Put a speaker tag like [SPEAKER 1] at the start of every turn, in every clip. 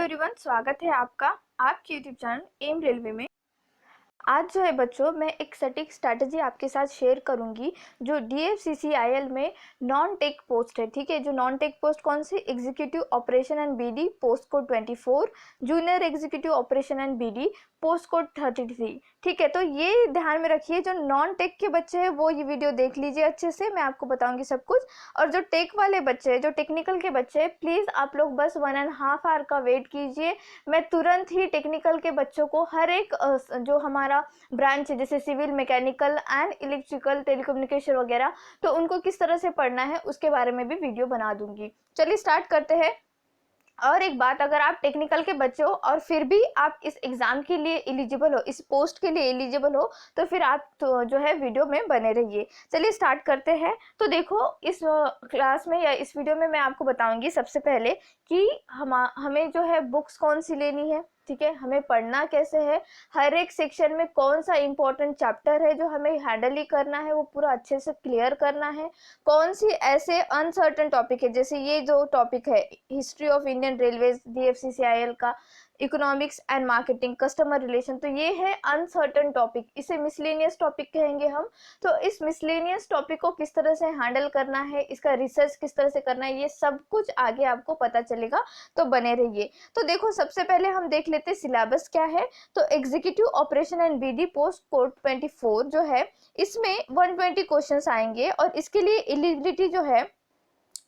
[SPEAKER 1] Everyone, स्वागत है आपका आपके यूट्यूब चैनल एम रेलवे में। आज जो है बच्चों, मैं एक सटीक स्ट्रैटेजी आपके साथ शेयर करूंगी जो DFCCIL में नॉन टेक पोस्ट है। ठीक है, जो नॉन टेक पोस्ट कौन सी? Executive operation and BD post code 24, junior executive operation and BD post code 33। ठीक है, तो ये ध्यान में रखिए, जो नॉन टेक के बच्चे हैं वो ये वीडियो देख लीजिए अच्छे से, मैं आपको बताऊंगी सब कुछ। और जो टेक वाले बच्चे हैं, जो टेक्निकल के बच्चे हैं, प्लीज़ आप लोग बस 1.5 आवर का वेट कीजिए। मैं तुरंत ही टेक्निकल के बच्चों को हर एक जो हमारा ब्रांच है, जैसे civil, mechanical and electrical, telecommunication वगैरह, तो उनको किस तरह से पढ़ना है उसके बारे में भी वीडियो बना दूंगी। चलिए स्टार्ट करते हैं। और एक बात, अगर आप टेक्निकल के बच्चे हो और फिर भी आप इस एग्जाम के लिए एलिजिबल हो, इस पोस्ट के लिए एलिजिबल हो, तो फिर आप तो जो है वीडियो में बने रहिए। चलिए स्टार्ट करते हैं। तो देखो, इस क्लास में या इस वीडियो में मैं आपको बताऊंगी सबसे पहले कि हमें जो है बुक्स कौन सी लेनी है। ठीक है, हमें पढ़ना कैसे है, हर एक सेक्शन में कौन सा इंपॉर्टेंट चैप्टर है जो हमें हैंडल ही करना है, वो पूरा अच्छे से क्लियर करना है। कौन सी ऐसे अनसर्टन टॉपिक है, जैसे ये जो टॉपिक है history of Indian railways DFCCIL का, economics and marketing, customer relation, तो ये है अनसर्टन टॉपिक, इसे मिसलेनियस टॉपिक कहेंगे हम। तो इस मिसलेनियस टॉपिक को किस तरह से हैंडल करना है, इसका रिसर्च किस तरह से करना है, ये सब कुछ आगे आपको पता चलेगा, तो बने रहिए। तो देखो, सबसे पहले हम देख लेते हैं सिलेबस क्या है। तो executive operation and BD post code 24 जो है, इसमें 120 क्वेश्चंस आएंगे और इसके लिए एलिजिबिलिटी जो है,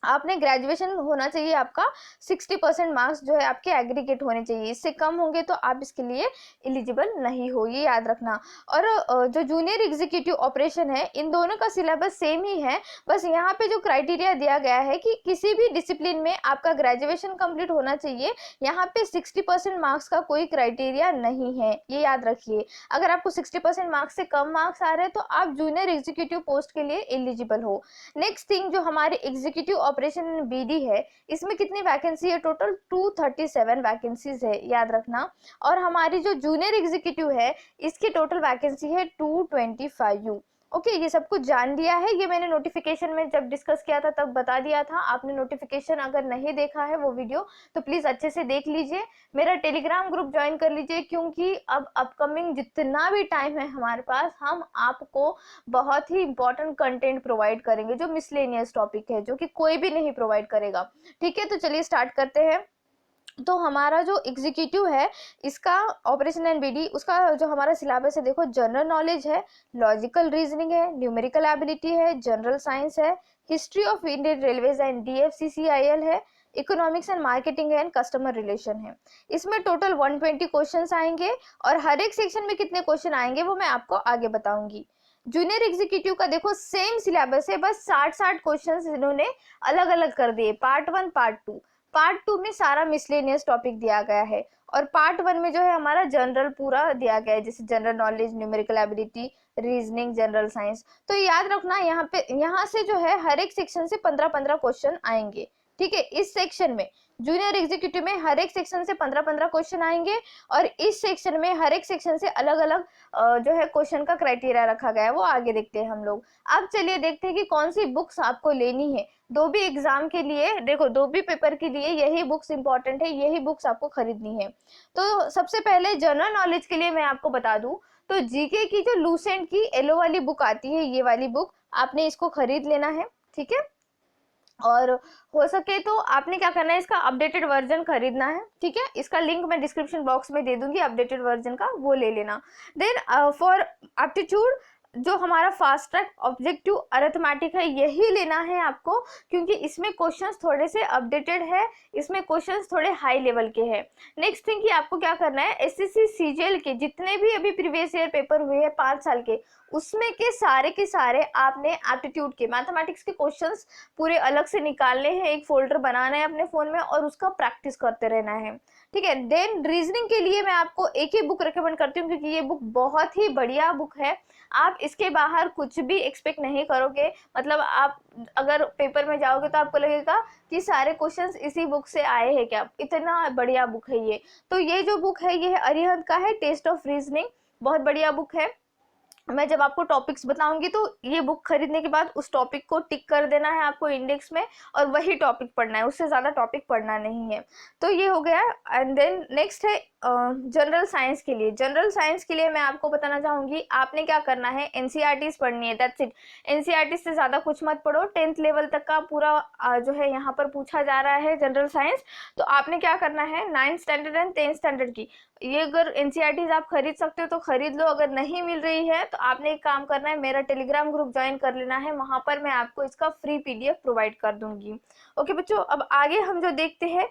[SPEAKER 1] आपने ग्रेजुएशन होना चाहिए, आपका 60% मार्क्स जो है आपके एग्रीगेट होने चाहिए, इससे कम होंगे तो आप इसके लिए एलिजिबल नहीं हो, ये याद रखना। और जो जूनियर एग्जीक्यूटिव ऑपरेशन है, इन दोनों का सिलेबस सेम ही है, बस यहाँ पे जो क्राइटेरिया दिया गया है कि किसी भी डिसिप्लिन में आपका ग्रेजुएशन कंप्लीट होना चाहिए, यहाँ पे 60% मार्क्स का कोई क्राइटेरिया नहीं है, ये याद रखिए। अगर आपको 60% मार्क्स से कम मार्क्स आ रहे हैं तो आप जूनियर एग्जीक्यूटिव पोस्ट के लिए एलिजिबल हो। नेक्स्ट थिंग, जो हमारे एग्जीक्यूटिव ऑपरेशन BD है, इसमें कितनी वैकेंसी है? टोटल 237 वैकेंसीज है, याद रखना। और हमारी जो जूनियर एग्जीक्यूटिव है, इसकी टोटल वैकेंसी है 225। ओके, ये सब कुछ जान लिया है, ये मैंने नोटिफिकेशन में जब डिस्कस किया था तब बता दिया था। आपने नोटिफिकेशन अगर नहीं देखा है वो वीडियो, तो प्लीज अच्छे से देख लीजिए। मेरा टेलीग्राम ग्रुप ज्वाइन कर लीजिए, क्योंकि अब अपकमिंग जितना भी टाइम है हमारे पास, हम आपको बहुत ही इंपॉर्टेंट कंटेंट प्रोवाइड करेंगे, जो मिसलेनियस टॉपिक है, जो कि कोई भी नहीं प्रोवाइड करेगा। ठीक है, तो चलिए स्टार्ट करते हैं। तो हमारा जो एग्जीक्यूटिव है, इसका ऑपरेशन एंड BD, उसका जो हमारा सिलेबस है, देखो, जनरल नॉलेज है, लॉजिकल रीजनिंग है, न्यूमेरिकल एबिलिटी है, जनरल साइंस है, history of Indian railways and DFCCIL है, इकोनॉमिक्स एंड मार्केटिंग है, एंड कस्टमर रिलेशन है। इसमें टोटल 120 क्वेश्चंस आएंगे और हर एक सेक्शन में कितने क्वेश्चन आएंगे वो मैं आपको आगे बताऊंगी। जूनियर एग्जीक्यूटिव का देखो सेम सिलेबस है, बस 60 क्वेश्चंस इन्होंने अलग अलग कर दिए, पार्ट 1 पार्ट 2। पार्ट 2 में सारा मिसलेनियस टॉपिक दिया गया है और पार्ट 1 में जो है हमारा जनरल पूरा दिया गया है, जैसे general knowledge, numerical ability, reasoning, general science. तो याद रखना, यहाँ से जो है हर एक सेक्शन से 15-15 क्वेश्चन आएंगे। ठीक है, इस सेक्शन में, जूनियर एग्जीक्यूटिव में हर एक सेक्शन से 15-15 क्वेश्चन आएंगे और इस सेक्शन में हर एक सेक्शन से अलग अलग जो है क्वेश्चन का क्राइटेरिया रखा गया है, वो आगे देखते हैं हम लोग। अब चलिए देखते हैं कि कौन सी बुक्स आपको लेनी है। दो भी एग्जाम के लिए, देखो, दो भी पेपर के लिए यही बुक्स इंपॉर्टेंट है, यही बुक्स आपको खरीदनी है। तो सबसे पहले जनरल नॉलेज के लिए मैं आपको बता दूं, तो जीके की जो लूसेंट की येलो वाली बुक आती है, ये वाली बुक आपने इसको खरीद लेना है। ठीक है, और हो सके तो आपने क्या करना है, इसका अपडेटेड वर्जन खरीदना है। ठीक है, इसका लिंक मैं डिस्क्रिप्शन बॉक्स में दे दूंगी, अपडेटेड वर्जन का, वो ले लेना। देन फॉर एप्टीट्यूड, जो हमारा फास्ट ट्रैक ऑब्जेक्टिव अरिथमेटिक है, यही लेना है आपको, क्योंकि इसमें क्वेश्चंस थोड़े से अपडेटेड है, इसमें क्वेश्चंस थोड़े हाई लेवल के हैं। नेक्स्ट थिंग कि आपको क्या करना है, SSC CGL के जितने भी अभी प्रीवियस ईयर पेपर हुए हैं 5 साल के, उसमें के सारे आपने एप्टीट्यूड के, मैथमेटिक्स के क्वेश्चंस पूरे अलग से निकालने हैं, एक फोल्डर बनाना है अपने फोन में और उसका प्रैक्टिस करते रहना है। ठीक है, देन रीजनिंग के लिए मैं आपको एक ही बुक रिकमेंड करती हूँ, क्योंकि ये बुक बहुत ही बढ़िया बुक है। आप इसके बाहर कुछ भी एक्सपेक्ट नहीं करोगे, मतलब आप अगर पेपर में जाओगे तो आपको लगेगा कि सारे क्वेश्चंस इसी बुक से आए हैं क्या, इतना बढ़िया बुक है ये। तो ये जो बुक है, ये अरिहंत का है, टेस्ट ऑफ रीजनिंग, बहुत बढ़िया बुक है। मैं जब आपको टॉपिक्स बताऊंगी तो ये बुक खरीदने के बाद उस टॉपिक को टिक कर देना है आपको इंडेक्स में, और वही टॉपिक पढ़ना है, उससे ज़्यादा टॉपिक पढ़ना नहीं है। तो ये हो गया। एंड देन नेक्स्ट है जनरल साइंस के लिए। जनरल साइंस के लिए मैं आपको बताना चाहूँगी, आपने क्या करना है, एनसीईआरटीज पढ़नी है, दैट्स इट। एनसीईआरटी से ज़्यादा कुछ मत पढ़ो, 10th लेवल तक का पूरा जो है यहाँ पर पूछा जा रहा है जनरल साइंस। तो आपने क्या करना है, 9th standard and 10th standard की ये अगर एनसीईआरटीज आप खरीद सकते हो तो खरीद लो, अगर नहीं मिल रही है तो आपने एक काम करना है, मेरा टेलीग्राम ग्रुप ज्वाइन कर लेना है, वहां पर मैं आपको इसका फ्री पीडीएफ प्रोवाइड कर दूंगी। ओके बच्चों, अब आगे हम जो देखते हैं,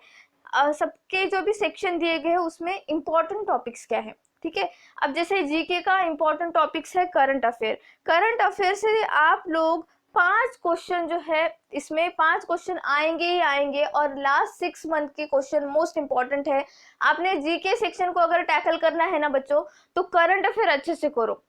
[SPEAKER 1] सबके जो भी सेक्शन दिए गए हैं उसमें इंपॉर्टेंट टॉपिक्स क्या है, ठीक है। अब जैसे जीके का इंपॉर्टेंट टॉपिक्स है करंट अफेयर। करंट अफेयर से आप लोग 5 क्वेश्चन जो है, इसमें 5 क्वेश्चन आएंगे ही आएंगे, और लास्ट 6 मंथ के क्वेश्चन मोस्ट इंपॉर्टेंट है। आपने जीके सेक्शन को अगर टैकल करना है ना बच्चों, तो करंट अफेयर अच्छे से करो।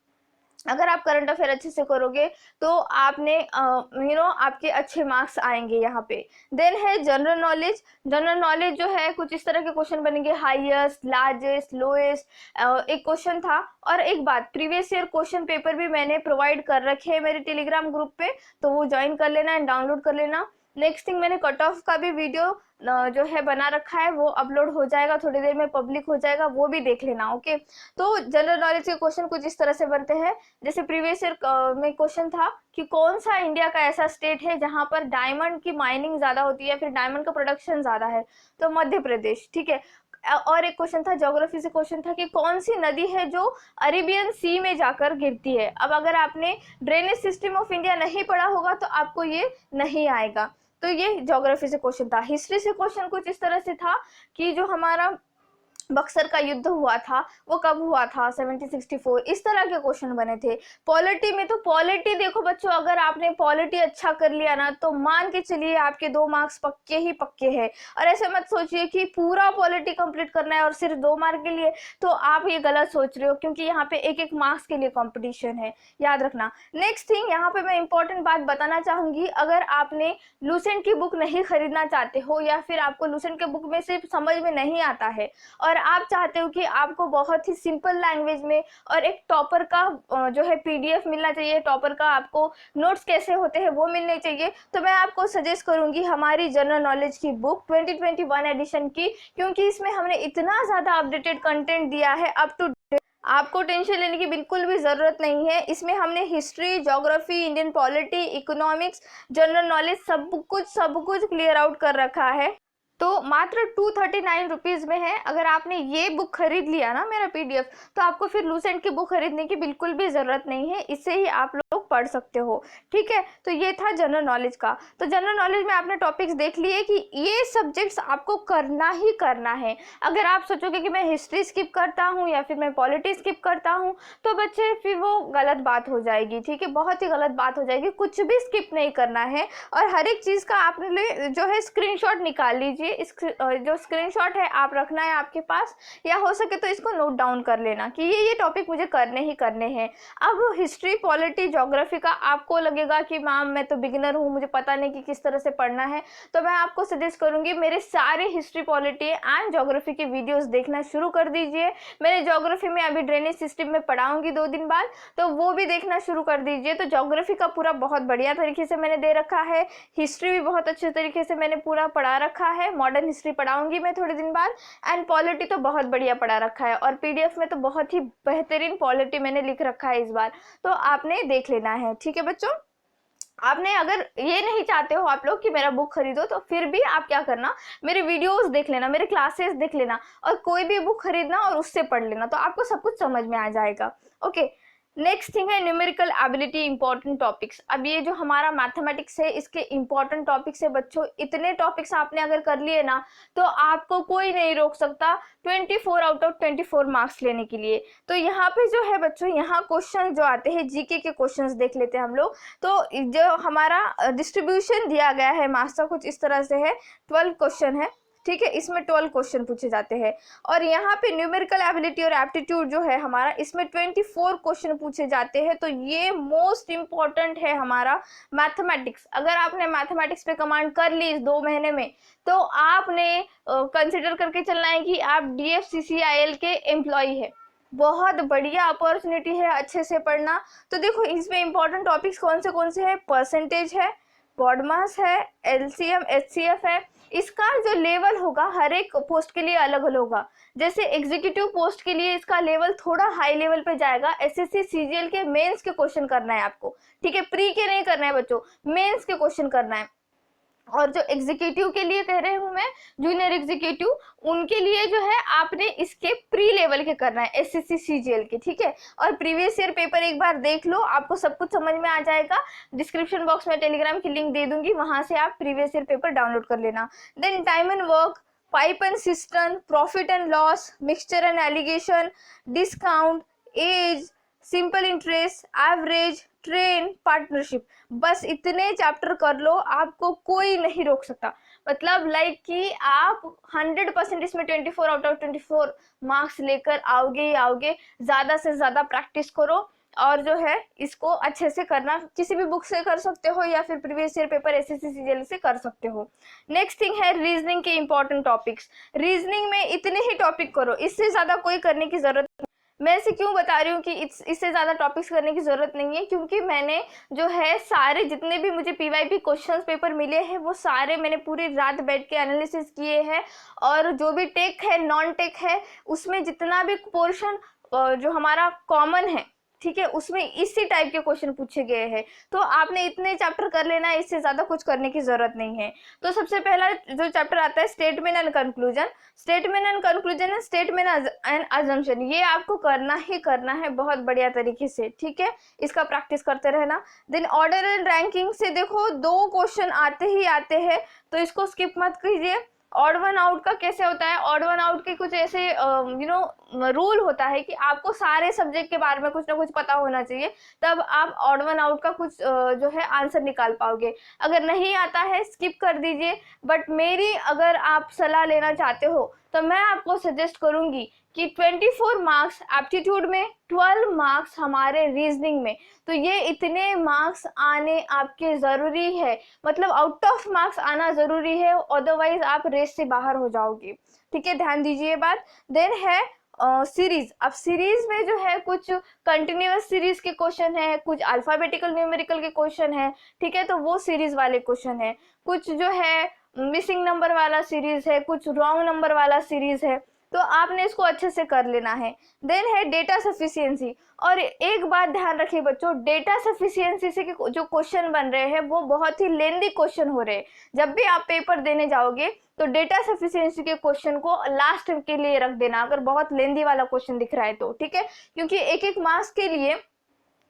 [SPEAKER 1] अगर आप करंट अफेयर अच्छे से करोगे तो आपने आपके अच्छे मार्क्स आएंगे यहाँ पे। देन है जनरल नॉलेज। जनरल नॉलेज जो है कुछ इस तरह के क्वेश्चन बनेंगे, हाईएस्ट, लार्जेस्ट, लोएस्ट। एक क्वेश्चन था, और एक बात, प्रीवियस ईयर क्वेश्चन पेपर भी मैंने प्रोवाइड कर रखे हैं मेरे टेलीग्राम ग्रुप पे, तो वो ज्वाइन कर लेना एंड डाउनलोड कर लेना। नेक्स्ट थिंग, मैंने कट ऑफ का भी वीडियो जो है बना रखा है, वो अपलोड हो जाएगा, थोड़ी देर में पब्लिक हो जाएगा, वो भी देख लेना। ओके, तो जनरल नॉलेज के क्वेश्चन कुछ इस तरह से बनते हैं। जैसे प्रीवियस ईयर में क्वेश्चन था कि कौन सा इंडिया का ऐसा स्टेट है जहां पर डायमंड की माइनिंग ज्यादा होती है, फिर डायमंड का प्रोडक्शन ज्यादा है, तो मध्य प्रदेश, ठीक है। और एक क्वेश्चन था, ज्योग्राफी से क्वेश्चन था कि कौन सी नदी है जो अरेबियन सी में जाकर गिरती है। अब अगर आपने ड्रेनेज सिस्टम ऑफ इंडिया नहीं पढ़ा होगा तो आपको ये नहीं आएगा। तो ये ज्योग्राफी से क्वेश्चन था। हिस्ट्री से क्वेश्चन कुछ इस तरह से था कि जो हमारा बक्सर का युद्ध हुआ था वो कब हुआ था, 1764, इस तरह के क्वेश्चन बने थे। पॉलिटी में तो पॉलिटी देखो बच्चों, अगर आपने पॉलिटी अच्छा कर लिया ना तो मान के चलिए आपके 2 मार्क्स पक्के ही पक्के हैं। और ऐसे मत सोचिए कि पूरा पॉलिटी कंप्लीट करना है और सिर्फ 2 मार्क के लिए, तो आप ये गलत सोच रहे हो, क्योंकि यहाँ पे एक मार्क्स के लिए कॉम्पिटिशन है, याद रखना। नेक्स्ट थिंग, यहाँ पे मैं इंपॉर्टेंट बात बताना चाहूंगी, अगर आपने लूसेंट की बुक नहीं खरीदना चाहते हो, या फिर आपको लूसेंट के बुक में सिर्फ समझ में नहीं आता है और आप चाहते हो कि आपको बहुत ही सिंपल लैंग्वेज में और एक टॉपर का जो है पीडीएफ मिलना चाहिए, टॉपर का आपको नोट्स कैसे होते हैं वो मिलने चाहिए, तो मैं आपको सजेस्ट करूंगी हमारी जनरल नॉलेज की बुक 2021 एडिशन की, क्योंकि इसमें हमने इतना ज़्यादा अपडेटेड कंटेंट दिया है अप टू डेट। आपको टेंशन लेने की बिल्कुल भी ज़रूरत नहीं है। इसमें हमने history, geography, Indian polity, economics, general knowledge सब कुछ क्लियर आउट कर रखा है। तो मात्र 239 रुपीज़ में है। अगर आपने ये बुक खरीद लिया ना मेरा पीडीएफ, तो आपको फिर लूसेंट की बुक खरीदने की बिल्कुल भी ज़रूरत नहीं है, इससे ही आप लोग पढ़ सकते हो, ठीक है। तो ये था जनरल नॉलेज का। तो जनरल नॉलेज में आपने टॉपिक्स देख लिए कि ये सब्जेक्ट्स आपको करना ही करना है। अगर आप सोचोगे कि मैं हिस्ट्री स्किप करता हूँ या फिर मैं पॉलिटी स्किप करता हूँ, तो बच्चे फिर वो गलत बात हो जाएगी, ठीक है, बहुत ही गलत बात हो जाएगी। कुछ भी स्किप नहीं करना है, और हर एक चीज़ का आपने जो है स्क्रीनशॉट निकाल लीजिए। जो स्क्रीनशॉट है आप रखना है आपके पास, या हो सके तो इसको नोट डाउन कर लेना कि ये टॉपिक मुझे करने ही करने हैं। अब हिस्ट्री, पॉलिटी, ज्योग्राफी का आपको लगेगा कि मैम मैं तो बिगिनर हूँ, मुझे पता नहीं कि किस तरह से पढ़ना है, तो मैं आपको सजेस्ट करूंगी मेरे सारे हिस्ट्री, पॉलिटी एंड ज्योग्राफी के वीडियोस देखना शुरू कर दीजिए। मेरे ज्योग्राफी में अभी ड्रेनेज सिस्टम में पढ़ाऊंगी 2 दिन बाद, तो वो भी देखना शुरू कर दीजिए। तो ज्योग्राफी का पूरा बहुत बढ़िया तरीके से मैंने दे रखा है, हिस्ट्री भी बहुत अच्छे तरीके से मैंने पूरा पढ़ा रखा है, मॉडर्न हिस्ट्री पढ़ाऊंगी मैं थोड़े दिन बाद, एंड पॉलिटी तो बहुत बढ़िया पढ़ा रखा है, और पीडीएफ में तो बहुत ही बेहतरीन पॉलिटी मैंने लिख रखा है इस बार, तो आपने देख लेना है, ठीक है बच्चों। आपने अगर ये नहीं चाहते हो आप लोग कि मेरा बुक खरीदो, तो फिर भी आप क्या करना, मेरे वीडियोस देख लेना, मेरे क्लासेस देख लेना, और कोई भी बुक खरीदना और उससे पढ़ लेना, तो आपको सब कुछ समझ में आ जाएगा। ओके, नेक्स्ट थिंग है न्यूमेरिकल एबिलिटी, इंपॉर्टेंट टॉपिक्स। अब ये जो हमारा मैथमेटिक्स है इसके इंपॉर्टेंट टॉपिक्स है बच्चों। इतने टॉपिक्स आपने अगर कर लिए ना तो आपको कोई नहीं रोक सकता 24 आउट ऑफ 24 मार्क्स लेने के लिए। तो यहाँ पे जो है बच्चों, यहाँ क्वेश्चन जो आते हैं जीके के क्वेश्चंस देख लेते हैं हम लोग। तो जो हमारा डिस्ट्रीब्यूशन दिया गया है मार्क्स का कुछ इस तरह से है, 12 क्वेश्चन है, ठीक है, इसमें 12 क्वेश्चन पूछे जाते हैं। और यहाँ पे न्यूमेरिकल एबिलिटी और एप्टीट्यूड जो है हमारा, इसमें 24 क्वेश्चन पूछे जाते हैं। तो ये मोस्ट इंपॉर्टेंट है हमारा मैथमेटिक्स। अगर आपने मैथमेटिक्स पे कमांड कर ली इस 2 महीने में, तो आपने कंसिडर करके चलना है कि आप DFCCIL के एम्प्लॉय है। बहुत बढ़िया अपॉर्चुनिटी है अच्छे से पढ़ना। तो देखो इसमें इंपॉर्टेंट टॉपिक्स कौन से हैं, परसेंटेज है, बॉडमास है, एलसीएम एचसीएफ है। इसका जो लेवल होगा हर एक पोस्ट के लिए अलग अलग होगा। जैसे एग्जीक्यूटिव पोस्ट के लिए इसका लेवल थोड़ा हाई लेवल पे जाएगा। एसएससी सीजीएल के मेंस के क्वेश्चन करना है आपको, ठीक है, प्री के नहीं करना है बच्चों, मेंस के क्वेश्चन करना है। और जो एग्जीक्यूटिव के लिए कह रही हूँ मैं, जूनियर एग्जीक्यूटिव, उनके लिए जो है आपने इसके प्री लेवल के करना है एसएससी सीजीएल के, ठीक है। और प्रीवियस ईयर पेपर एक बार देख लो, आपको सब कुछ समझ में आ जाएगा। डिस्क्रिप्शन बॉक्स में टेलीग्राम की लिंक दे दूंगी, वहां से आप प्रीवियस ईयर पेपर डाउनलोड कर लेना। Then time and work, pipe and cistern, profit and loss, mixture and alligation, discount, age, simple interest, average, train, partnership, बस इतने चैप्टर कर लो, आपको कोई नहीं रोक सकता। मतलब लाइक कि आप 100% इसमें 24 आउट ऑफ 24 मार्क्स लेकर आओगे ही आओगे। ज़्यादा से ज़्यादा प्रैक्टिस करो और जो है इसको अच्छे से करना। किसी भी बुक से कर सकते हो या फिर previous year paper SSC CGL से कर सकते हो। नेक्स्ट थिंग है रीजनिंग के इंपॉर्टेंट टॉपिक्स। रीजनिंग में इतने ही टॉपिक करो, इससे ज़्यादा कोई करने की ज़रूरत। मैं इसे क्यों बता रही हूँ कि इससे ज़्यादा टॉपिक्स करने की ज़रूरत नहीं है, क्योंकि मैंने जो है सारे जितने भी मुझे पीवाईपी क्वेश्चंस पेपर मिले हैं वो सारे मैंने पूरी रात बैठ के एनालिसिस किए हैं। और जो भी टेक है, नॉन टेक है, उसमें जितना भी पोर्शन जो हमारा कॉमन है, ठीक है, उसमें इसी टाइप के क्वेश्चन पूछे गए हैं। तो आपने इतने चैप्टर कर लेना है, इससे ज़्यादा कुछ करने की ज़रूरत नहीं है। तो सबसे पहला जो चैप्टर आता है statement and conclusion. Statement and conclusion and statement and assumption, ये आपको करना ही करना है बहुत बढ़िया तरीके से, ठीक है, इसका प्रैक्टिस करते रहना। देन ऑर्डर एंड रैंकिंग से देखो 2 क्वेश्चन आते ही आते हैं, तो इसको स्किप मत कीजिए। ऑड वन आउट का कैसे होता है, ऑड वन आउट के कुछ ऐसे रूल होता है कि आपको सारे सब्जेक्ट के बारे में कुछ ना कुछ पता होना चाहिए, तब आप ऑड वन आउट का कुछ जो है आंसर निकाल पाओगे। अगर नहीं आता है स्किप कर दीजिए। बट मेरी अगर आप सलाह लेना चाहते हो तो मैं आपको सजेस्ट करूंगी कि 24 मार्क्स एप्टीट्यूड में, 12 मार्क्स हमारे रीजनिंग में, तो ये इतने मार्क्स आने आपके ज़रूरी है। मतलब आउट ऑफ मार्क्स आना ज़रूरी है, अदरवाइज आप रेस से बाहर हो जाओगे, ठीक है, ध्यान दीजिए बात। देन है सीरीज। अब सीरीज में जो है कुछ कंटिन्यूअस सीरीज के क्वेश्चन है, कुछ अल्फाबेटिकल न्यूमेरिकल के क्वेश्चन है, ठीक है, तो वो सीरीज वाले क्वेश्चन है। कुछ जो है मिसिंग नंबर वाला सीरीज है, कुछ रॉन्ग नंबर वाला सीरीज है, तो आपने इसको अच्छे से कर लेना है। देन है डेटा सफिशिएंसी। और एक बात ध्यान रखिए बच्चों, डेटा सफिशिएंसी से जो क्वेश्चन बन रहे हैं वो बहुत ही लेंदी क्वेश्चन हो रहे हैं। जब भी आप पेपर देने जाओगे तो डेटा सफिशिएंसी के क्वेश्चन को लास्ट के लिए रख देना, अगर बहुत लेंदी वाला क्वेश्चन दिख रहा है तो, ठीक है, क्योंकि एक मार्क्स के लिए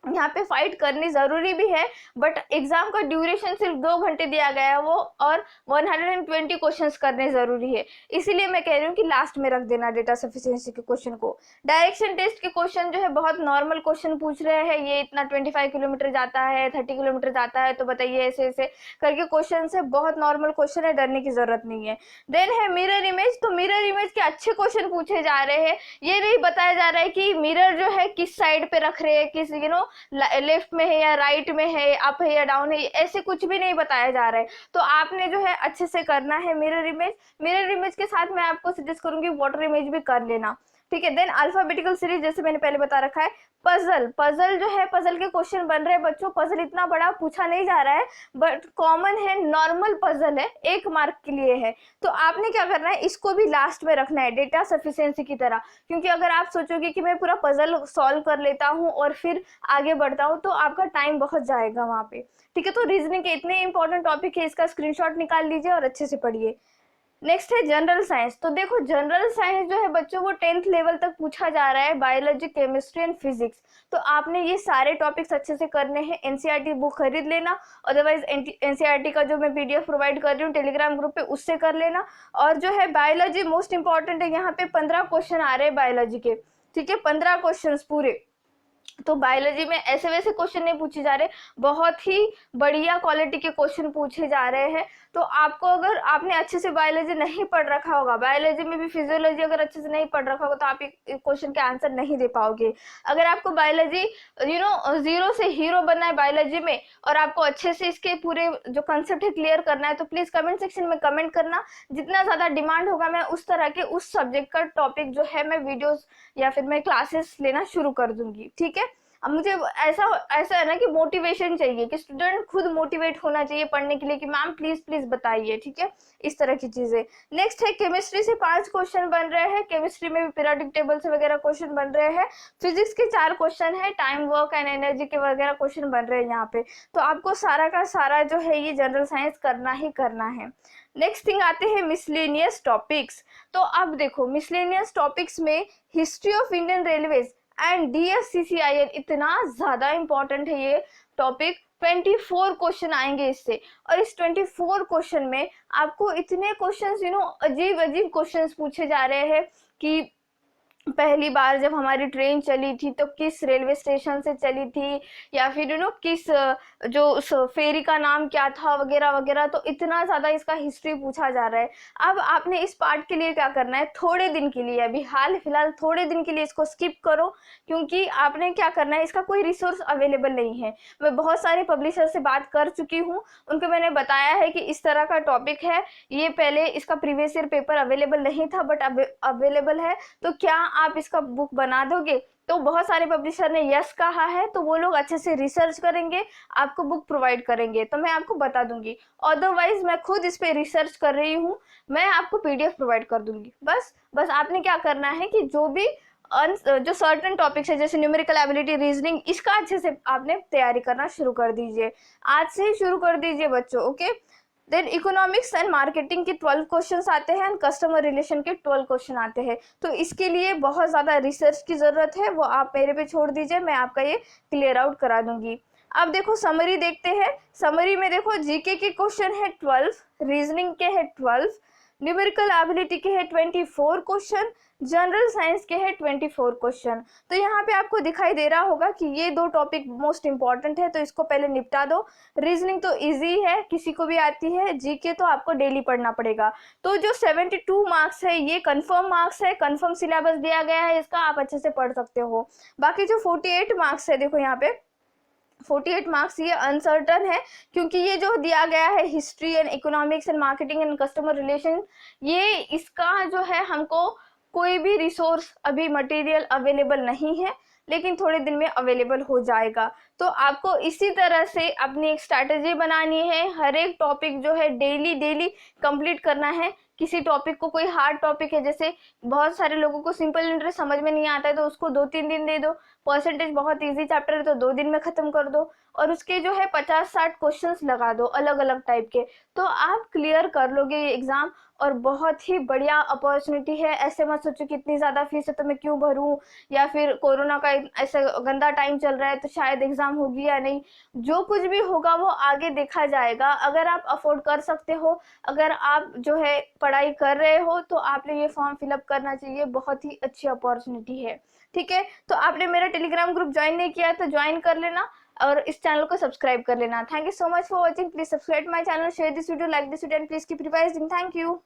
[SPEAKER 1] यहाँ पे फाइट करनी जरूरी भी है। बट एग्जाम का ड्यूरेशन सिर्फ 2 घंटे दिया गया है वो, और 120 क्वेश्चंस करने जरूरी है, इसीलिए मैं कह रही हूँ कि लास्ट में रख देना डेटा सफिशिएंसी के क्वेश्चन को। डायरेक्शन टेस्ट के क्वेश्चन जो है बहुत नॉर्मल क्वेश्चन पूछ रहे हैं, ये इतना 25 किलोमीटर जाता है, 30 किलोमीटर जाता है, तो बताइए ऐसे ऐसे करके क्वेश्चन है, बहुत नॉर्मल क्वेश्चन है, डरने की जरूरत नहीं है। देन है मिरर इमेज। तो मिरर इमेज के अच्छे क्वेश्चन पूछे जा रहे हैं, ये नहीं बताया जा रहा है कि मिरर जो है किस साइड पे रख रहे हैं, किस लेफ्ट में है या राइट में है, अप है या डाउन है, ऐसे कुछ भी नहीं बताया जा रहा है। तो आपने जो है अच्छे से करना है मिरर इमेज। मिरर इमेज के साथ मैं आपको सजेस्ट करूंगी वाटर इमेज भी कर लेना, ठीक है। देन अल्फाबेटिकल सीरीज, जैसे मैंने पहले बता रखा है। पजल जो है, पजल के क्वेश्चन बन रहे हैं बच्चों। पजल इतना बड़ा पूछा नहीं जा रहा है, बट कॉमन है, नॉर्मल पजल है, 1 मार्क के लिए है। तो आपने क्या करना है, इसको भी लास्ट में रखना है डेटा सफिशिएंसी की तरह, क्योंकि अगर आप सोचोगे कि मैं पूरा पजल सॉल्व कर लेता हूँ और फिर आगे बढ़ता हूँ, तो आपका टाइम बहुत जाएगा वहाँ पे, ठीक है। तो रीजनिंग के इतने इंपॉर्टेंट टॉपिक है, इसका स्क्रीनशॉट निकाल लीजिए और अच्छे से पढ़िए। नेक्स्ट है जनरल साइंस। तो देखो जनरल साइंस जो है बच्चों वो 10th लेवल तक पूछा जा रहा है, बायोलॉजी, केमिस्ट्री एंड फिजिक्स। तो आपने ये सारे टॉपिक्स अच्छे से करने हैं। एनसीईआरटी बुक खरीद लेना, अदरवाइज एनसीईआरटी का जो मैं पीडीएफ प्रोवाइड कर रही हूँ टेलीग्राम ग्रुप पे, उससे कर लेना। और जो है बायोलॉजी मोस्ट इंपॉर्टेंट है, यहाँ पे 15 क्वेश्चन आ रहे हैं बायोलॉजी के, ठीक है, 15 क्वेश्चन पूरे। तो बायोलॉजी में ऐसे वैसे क्वेश्चन नहीं पूछे जा रहे, बहुत ही बढ़िया क्वालिटी के क्वेश्चन पूछे जा रहे हैं। तो आपको, अगर आपने अच्छे से बायोलॉजी नहीं पढ़ रखा होगा, बायोलॉजी में भी फिजियोलॉजी अगर अच्छे से नहीं पढ़ रखा होगा, तो आप एक क्वेश्चन के आंसर नहीं दे पाओगे। अगर आपको बायोलॉजी जीरो से हीरो बनना है बायोलॉजी में, और आपको अच्छे से इसके पूरे जो कंसेप्ट है क्लियर करना है, तो प्लीज कमेंट सेक्शन में कमेंट करना। जितना ज्यादा डिमांड होगा, मैं उस तरह के उस सब्जेक्ट का टॉपिक जो है मैं वीडियोस या फिर मैं क्लासेस लेना शुरू कर दूंगी, ठीक है। अब मुझे ऐसा ऐसा है ना कि मोटिवेशन चाहिए, कि स्टूडेंट खुद मोटिवेट होना चाहिए पढ़ने के लिए, कि मैम प्लीज प्लीज बताइए, ठीक है, इस तरह की चीजें। नेक्स्ट है केमिस्ट्री से 5 क्वेश्चन बन रहे हैं, केमिस्ट्री में भी पीरियोडिक टेबल से वगैरह क्वेश्चन बन रहे हैं। फिजिक्स के 4 क्वेश्चन है, टाइम, वर्क एंड एनर्जी के वगैरह क्वेश्चन बन रहे हैं यहाँ पे। तो आपको सारा का सारा जो है ये जनरल साइंस करना ही करना है। नेक्स्ट थिंग आते हैं मिसलेनियस टॉपिक्स। तो अब देखो, मिसलेनियस टॉपिक्स में history of Indian railways and DFCCIL इतना ज्यादा इंपॉर्टेंट है ये टॉपिक। 24 क्वेश्चन आएंगे इससे, और इस 24 क्वेश्चन में आपको इतने क्वेश्चंस अजीब अजीब क्वेश्चंस पूछे जा रहे हैं कि पहली बार जब हमारी ट्रेन चली थी तो किस रेलवे स्टेशन से चली थी, या फिर किस जो उस फेरी का नाम क्या था, वगैरह वगैरह। तो इतना ज़्यादा इसका हिस्ट्री पूछा जा रहा है। अब आपने इस पार्ट के लिए क्या करना है, थोड़े दिन के लिए, अभी हाल फिलहाल थोड़े दिन के लिए इसको स्किप करो, क्योंकि आपने क्या करना है, इसका कोई रिसोर्स अवेलेबल नहीं है। मैं बहुत सारे पब्लिशर से बात कर चुकी हूँ, उनको मैंने बताया है कि इस तरह का टॉपिक है, ये पहले इसका प्रीवियस ईयर पेपर अवेलेबल नहीं था बट अब अवेलेबल है, तो क्या आप इसका बुक बना दोगे। तो बहुत सारे पब्लिशर ने यस कहा है, तो वो लोग अच्छे से रिसर्च करेंगे, आपको बुक प्रोवाइड करेंगे, तो मैं आपको बता दूंगी। अदरवाइज मैं खुद इस पे रिसर्च कर रही हूँ, मैं आपको PDF प्रोवाइड कर दूंगी। बस आपने क्या करना है कि जो भी जो सर्टेन टॉपिक्स है, जैसे न्यूमेरिकल एबिलिटी, रीजनिंग, इसका अच्छे से आपने तैयारी करना शुरू कर दीजिए, आज से ही शुरू कर दीजिए बच्चों, okay. Then economics and marketing के 12 क्वेश्चंस आते हैं, एंड कस्टमर रिलेशन के 12 क्वेश्चन आते हैं। तो इसके लिए बहुत ज़्यादा रिसर्च की ज़रूरत है, वो आप मेरे पे छोड़ दीजिए, मैं आपका ये क्लियर आउट करा दूंगी। अब देखो समरी देखते हैं। समरी में देखो जीके के क्वेश्चन है 12, रीजनिंग के है 12, न्यूमेरिकल एबिलिटी के है 24 क्वेश्चन, जनरल साइंस के है 24 क्वेश्चन। तो यहाँ पे आपको दिखाई दे रहा होगा कि ये 2 टॉपिक मोस्ट इंपॉर्टेंट है, तो इसको पहले निपटा दो। रीजनिंग तो इजी है, किसी को भी आती है। जीके तो आपको डेली पढ़ना पड़ेगा। तो जो 72 मार्क्स है ये कंफर्म मार्क्स है, कंफर्म सिलेबस दिया गया है इसका, आप अच्छे से पढ़ सकते हो। बाकी जो 48 मार्क्स है, देखो यहाँ पे 48 मार्क्स ये अनसर्टन है, क्योंकि ये जो दिया गया है history and economics and marketing and customer relation, ये इसका जो है हमको कोई भी रिसोर्स अभी मटेरियल अवेलेबल नहीं है, लेकिन थोड़े दिन में अवेलेबल हो जाएगा। तो आपको इसी तरह से अपनी एक स्ट्रैटेजी बनानी है, हर एक टॉपिक जो है डेली कंप्लीट करना है। किसी टॉपिक को, कोई हार्ड टॉपिक है, जैसे बहुत सारे लोगों को सिंपल इंटरेस्ट समझ में नहीं आता है, तो उसको 2-3 दिन दे दो। परसेंटेज बहुत इजी चैप्टर है, तो 2 दिन में खत्म कर दो, और उसके जो है 50-60 क्वेश्चंस लगा दो अलग अलग टाइप के, तो आप क्लियर कर लोगे ये एग्जाम। और बहुत ही बढ़िया अपॉर्चुनिटी है। ऐसे मत सोचो कि इतनी ज़्यादा फीस है तो मैं क्यों भरूं, या फिर कोरोना का ऐसा गंदा टाइम चल रहा है तो शायद एग्जाम होगी या नहीं। जो कुछ भी होगा वो आगे देखा जाएगा। अगर आप अफोर्ड कर सकते हो, अगर आप जो है पढ़ाई कर रहे हो, तो आपने ये फॉर्म फिलअप करना चाहिए, बहुत ही अच्छी अपॉर्चुनिटी है, ठीक है। तो आपने मेरा टेलीग्राम ग्रुप ज्वाइन नहीं किया तो ज्वाइन कर लेना, और इस चैनल को सब्सक्राइब कर लेना। Thank you so much for watching. Please subscribe my channel, share this video, like this video and please keep revising. Thank you.